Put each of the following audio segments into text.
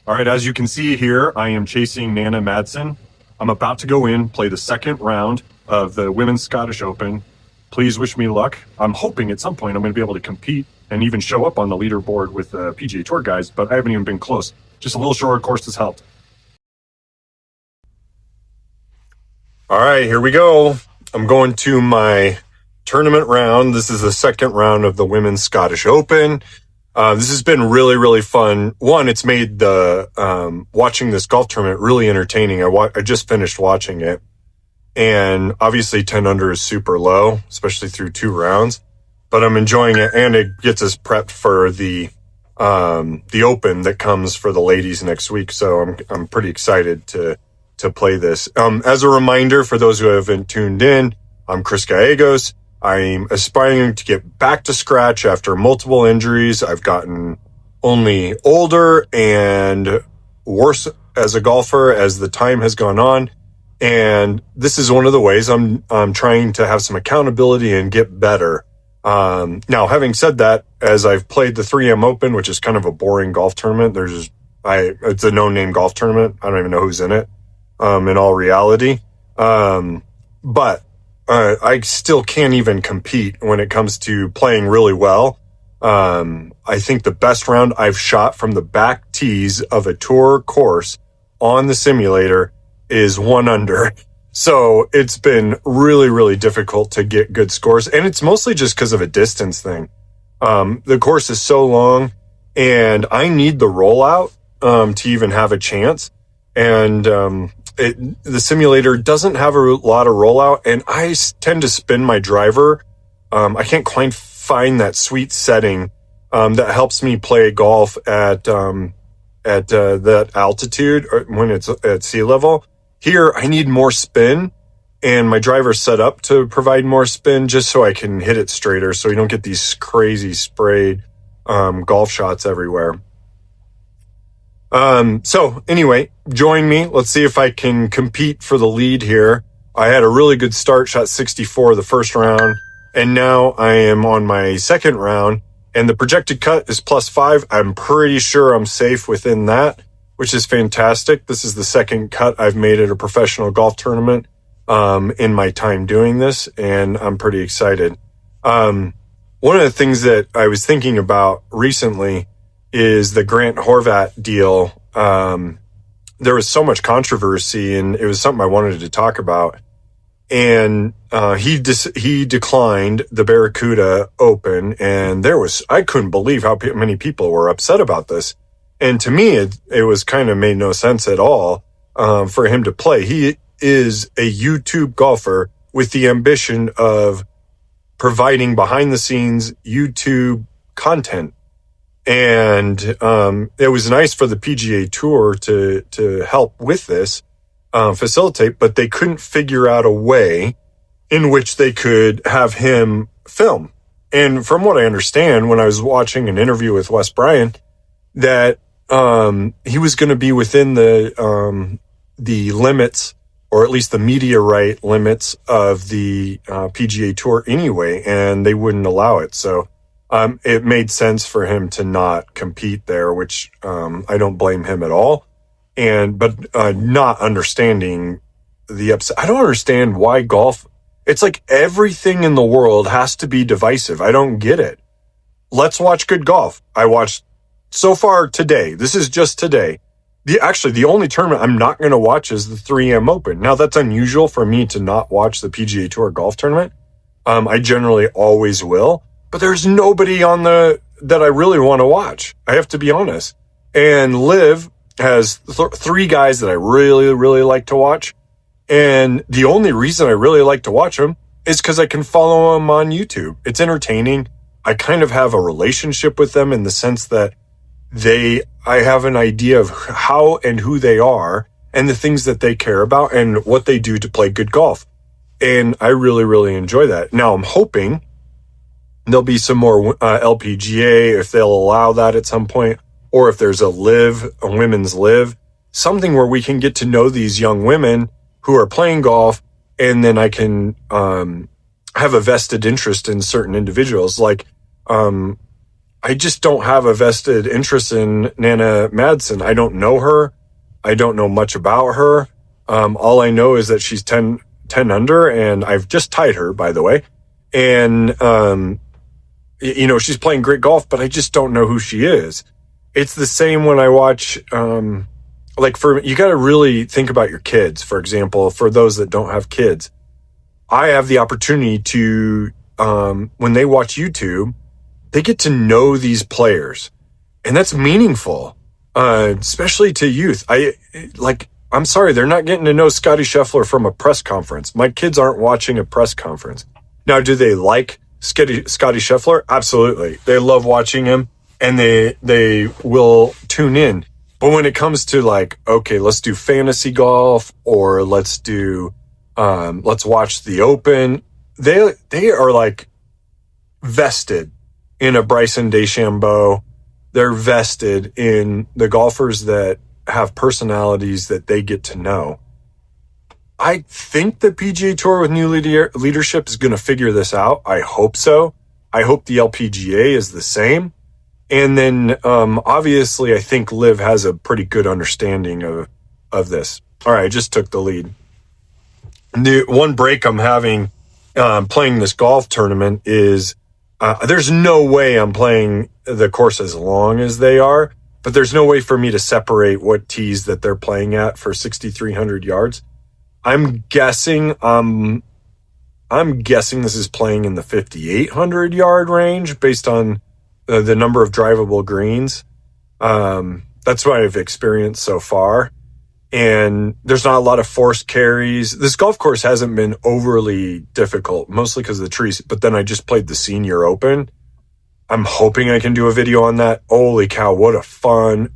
All right, as you can see here, I am chasing Nana Madsen. I'm about to go in, play the second round of the Women's Scottish Open. Please wish me luck. I'm hoping at some point I'm going to be able to compete and even show up on the leaderboard with the PGA Tour guys, but I haven't even been close. Just a little shorter course has helped. All right, here we go. I'm going to my tournament round. This is the second round of the Women's Scottish Open. This has been really, really fun. One, it's made the watching this golf tournament really entertaining. I just finished watching it, and obviously 10 under is super low, especially through 2 rounds. But I'm enjoying it, and it gets us prepped for the Open that comes for the ladies next week. So I'm pretty excited to play this. As a reminder for those who haven't tuned in, I'm Chris Gallegos. I'm aspiring to get back to scratch after multiple injuries. I've gotten only older and worse as a golfer as the time has gone on. And this is one of the ways I'm trying to have some accountability and get better. Now, having said that, as I've played the 3M Open, which is kind of a boring golf tournament, it's a no-name golf tournament. I don't even know who's in it, in all reality. But I still can't even compete when it comes to playing really well. I think the best round I've shot from the back tees of a tour course on the simulator is 1 under. So it's been really, really difficult to get good scores. And it's mostly just because of a distance thing. The course is so long and I need the rollout, to even have a chance. And, the simulator doesn't have a lot of rollout, and I tend to spin my driver. I can't quite find that sweet setting that helps me play golf at that altitude or when it's at sea level. Here, I need more spin, and my driver's set up to provide more spin just so I can hit it straighter, so you don't get these crazy sprayed golf shots everywhere. So anyway, join me. Let's see if I can compete for the lead here. I had a really good start, shot 64 the first round, and now I am on my second round, and the projected cut is +5. I'm pretty sure I'm safe within that, which is fantastic. This is the second cut I've made at a professional golf tournament, in my time doing this, and I'm pretty excited. One of the things that I was thinking about recently is the Grant Horvat deal. There was so much controversy, and it was something I wanted to talk about. And he declined the Barracuda Open, and I couldn't believe how many people were upset about this. And to me, it was kind of made no sense at all for him to play. He is a YouTube golfer with the ambition of providing behind the scenes YouTube content. And it was nice for the PGA Tour to help with this, facilitate, but they couldn't figure out a way in which they could have him film. And from what I understand, when I was watching an interview with Wes Bryant, that he was going to be within the limits, or at least the media right limits of the PGA Tour anyway, and they wouldn't allow it. So it made sense for him to not compete there, which I don't blame him at all. But not understanding the upset. I don't understand why golf, it's like everything in the world has to be divisive. I don't get it. Let's watch good golf. I watched so far today. This is just today. The only tournament I'm not going to watch is the 3M Open. Now, that's unusual for me to not watch the PGA Tour golf tournament. I generally always will. But there's nobody on that I really want to watch. I have to be honest. And Liv has 3 guys that I really, really like to watch. And the only reason I really like to watch them is because I can follow them on YouTube. It's entertaining. I kind of have a relationship with them in the sense that I have an idea of how and who they are and the things that they care about and what they do to play good golf. And I really, really enjoy that. Now, I'm hoping there'll be some more LPGA, if they'll allow that at some point, or if there's a women's live, something where we can get to know these young women who are playing golf, and then I can have a vested interest in certain individuals. Like I just don't have a vested interest in Nana Madsen. I don't know her. I don't know much about her. All I know is that she's 10 under, and I've just tied her, by the way. And, she's playing great golf, but I just don't know who she is. It's the same when I watch, you got to really think about your kids. For example, for those that don't have kids, I have the opportunity to, when they watch YouTube, they get to know these players, and that's meaningful, especially to youth. I'm sorry, they're not getting to know Scottie Scheffler from a press conference. My kids aren't watching a press conference. Now, do they like Scottie Scheffler? Absolutely. They love watching him, and they will tune in. But when it comes to okay, let's do fantasy golf, or let's watch the Open, they are vested in a Bryson DeChambeau. They're vested in the golfers that have personalities that they get to know. I think the PGA Tour with new leadership is going to figure this out. I hope so. I hope the LPGA is the same. And then, obviously, I think Liv has a pretty good understanding of this. All right, I just took the lead. The one break I'm having playing this golf tournament is there's no way I'm playing the course as long as they are, but there's no way for me to separate what tees that they're playing at for 6,300 yards. I'm guessing this is playing in the 5,800 yard range based on the number of drivable greens. That's what I've experienced so far. And there's not a lot of forced carries. This golf course hasn't been overly difficult, mostly because of the trees. But then I just played the Senior Open. I'm hoping I can do a video on that. Holy cow, what a fun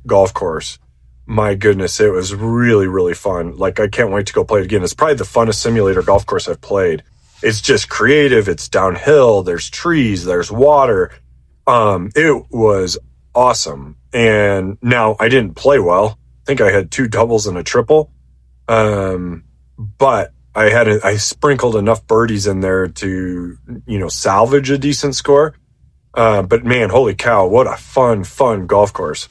golf course. My goodness, it was really, really fun. I can't wait to go play it again. It's probably the funnest simulator golf course I've played. It's just creative. It's downhill. There's trees. There's water. It was awesome. And now I didn't play well. I think I had 2 doubles and a triple. But I sprinkled enough birdies in there to, salvage a decent score. But man, holy cow, what a fun golf course.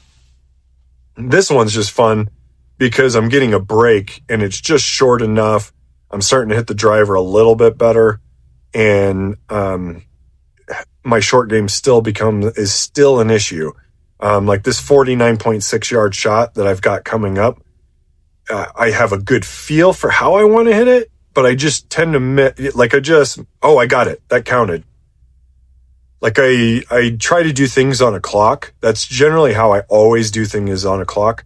This one's just fun because I'm getting a break and it's just short enough. I'm starting to hit the driver a little bit better. And, my short game is still an issue. This 49.6 yard shot that I've got coming up, I have a good feel for how I want to hit it, but I just tend to I got it. That counted. I try to do things on a clock. That's generally how I always do things on a clock.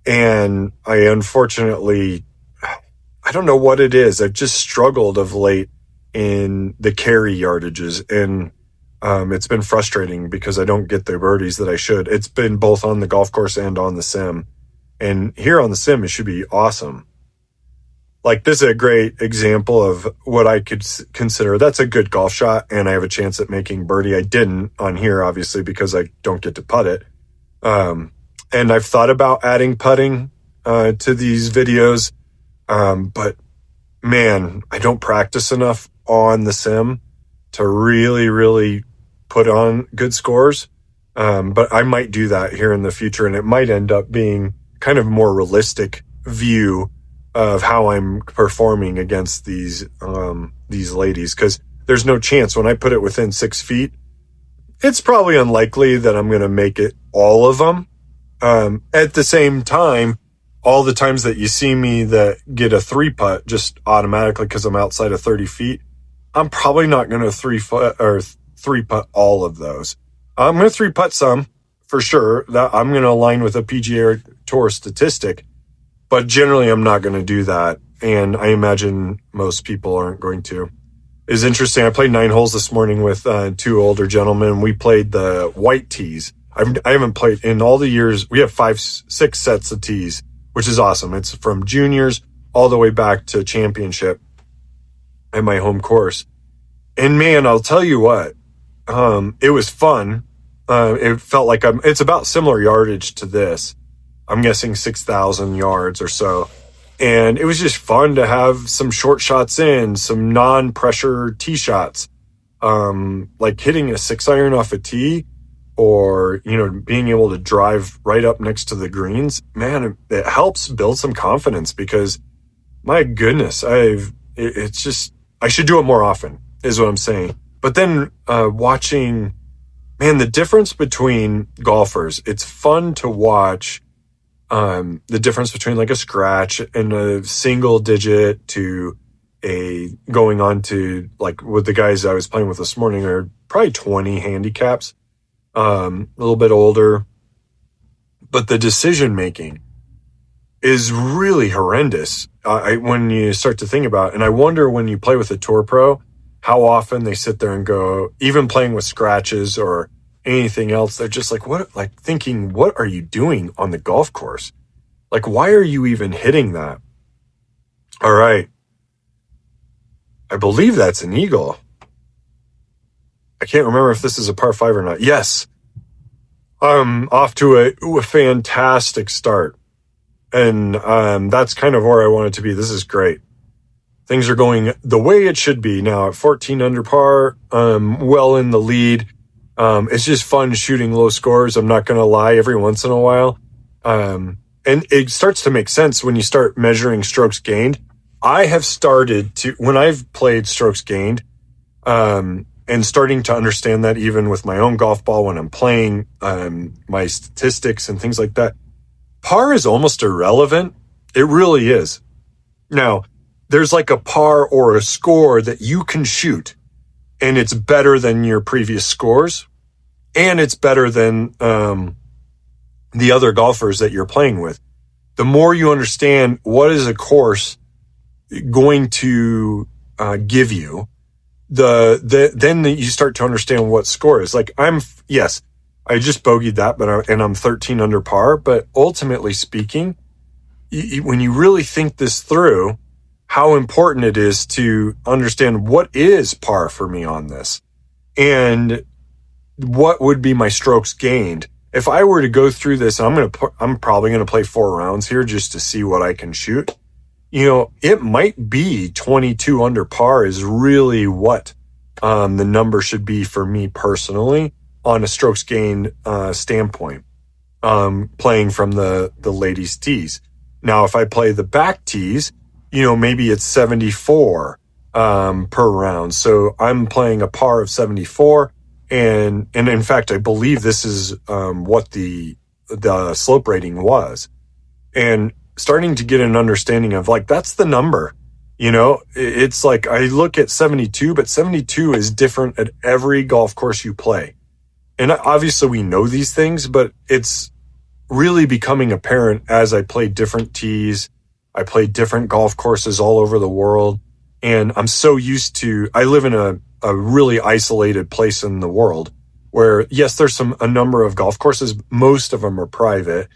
And I unfortunately, I don't know what it is. I've just struggled of late in the carry yardages, and it's been frustrating because I don't get the birdies that I should. It's been both on the golf course and on the sim. And here on the sim, it should be awesome. This is a great example of what I could consider. That's a good golf shot, and I have a chance at making birdie. I didn't on here, obviously, because I don't get to putt it. And I've thought about adding putting to these videos. But man, I don't practice enough on the sim to really, really put on good scores. But I might do that here in the future, and it might end up being kind of more realistic view of how I'm performing against these ladies. Cause there's no chance when I put it within 6 feet, it's probably unlikely that I'm going to make it all of them. At the same time, all the times that you see me that get a 3-putt just automatically because I'm outside of 30 feet, I'm probably not going to 3-putt all of those. I'm going to 3-putt some for sure. That I'm going to align with a PGA Tour statistic, but generally I'm not going to do that. And I imagine most people aren't going to. It's interesting. I played 9 holes this morning with 2 older gentlemen. We played the white tees. I haven't played in all the years. We have 6 sets of tees, which is awesome. It's from juniors all the way back to championship at my home course. And man, I'll tell you what, it was fun. It felt like it's about similar yardage to this. I'm guessing 6,000 yards or so. And it was just fun to have some short shots in, some non-pressure tee shots. like hitting a 6-iron off a tee, or, being able to drive right up next to the greens, man, it helps build some confidence, because my goodness, it's just, I should do it more often is what I'm saying. But then, watching, man, the difference between golfers, it's fun to watch, the difference between like a scratch and a single digit to going on to, like, with the guys I was playing with this morning are probably 20 handicaps. A little bit older, but the decision making is really horrendous. When you start to think about it, and I wonder when you play with a tour pro, how often they sit there and go, even playing with scratches or anything else, they're just like, thinking, what are you doing on the golf course? Like, why are you even hitting that? All right. I believe that's an eagle. I can't remember if this is a par 5 or not. Yes. I'm off to a fantastic start. And that's kind of where I want it to be. This is great. Things are going the way it should be now at 14 under par, well in the lead. It's just fun shooting low scores. I'm not going to lie, every once in a while. And it starts to make sense when you start measuring strokes gained. I have started to, when I've played strokes gained, and starting to understand that even with my own golf ball when I'm playing, my statistics and things like that, par is almost irrelevant. It really is. Now, there's like a par or a score that you can shoot, and it's better than your previous scores, and it's better than the other golfers that you're playing with. The more you understand what is a course going to give you, then you start to understand what score is. Like, I just bogeyed that, and I'm 13 under par. But ultimately speaking, when you really think this through, how important it is to understand what is par for me on this, and what would be my strokes gained. If I were to go through this, I'm probably going to play 4 rounds here just to see what I can shoot. It might be 22 under par is really what the number should be for me personally on a strokes gained standpoint, playing from the ladies' tees. Now, if I play the back tees, maybe it's 74 per round. So I'm playing a par of 74, and in fact, I believe this is what the slope rating was, and starting to get an understanding of, like, that's the number. It's like, I look at 72, but 72 is different at every golf course you play. And obviously we know these things, but it's really becoming apparent as I play different tees. I play different golf courses all over the world. And I'm so used to, I live in a really isolated place in the world where, yes, there's a number of golf courses. Most of them are private.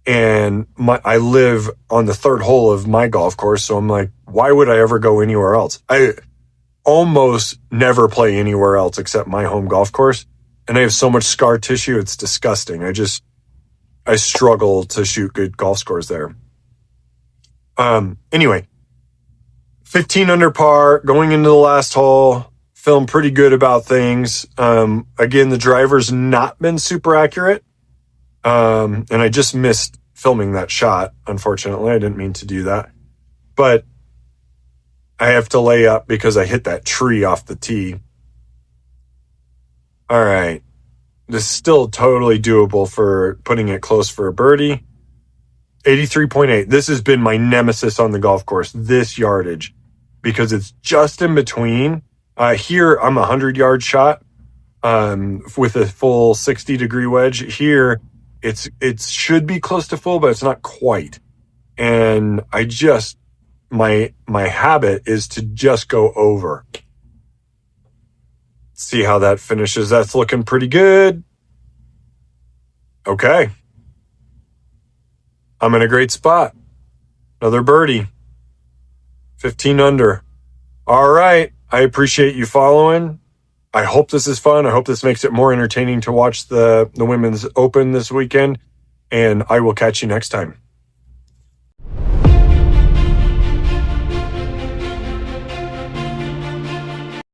And I live on the 3rd hole of my golf course. So I'm like, why would I ever go anywhere else? I almost never play anywhere else except my home golf course. And I have so much scar tissue. It's disgusting. I struggle to shoot good golf scores there. Anyway, 15 under par going into the last hole, feeling pretty good about things. Again, the driver's not been super accurate. And I just missed filming that shot. Unfortunately, I didn't mean to do that, but I have to lay up because I hit that tree off the tee. All right. This is still totally doable for putting it close for a birdie. 83.8. This has been my nemesis on the golf course, this yardage, because it's just in between. Here, I'm a 100-yard shot, with a full 60-degree wedge. Here, it should be close to full, but it's not quite. And my habit is to just go over. See how that finishes. That's looking pretty good. Okay. I'm in a great spot. Another birdie. 15 under. All right. I appreciate you following. I hope this is fun. I hope this makes it more entertaining to watch the Women's Open this weekend. And I will catch you next time.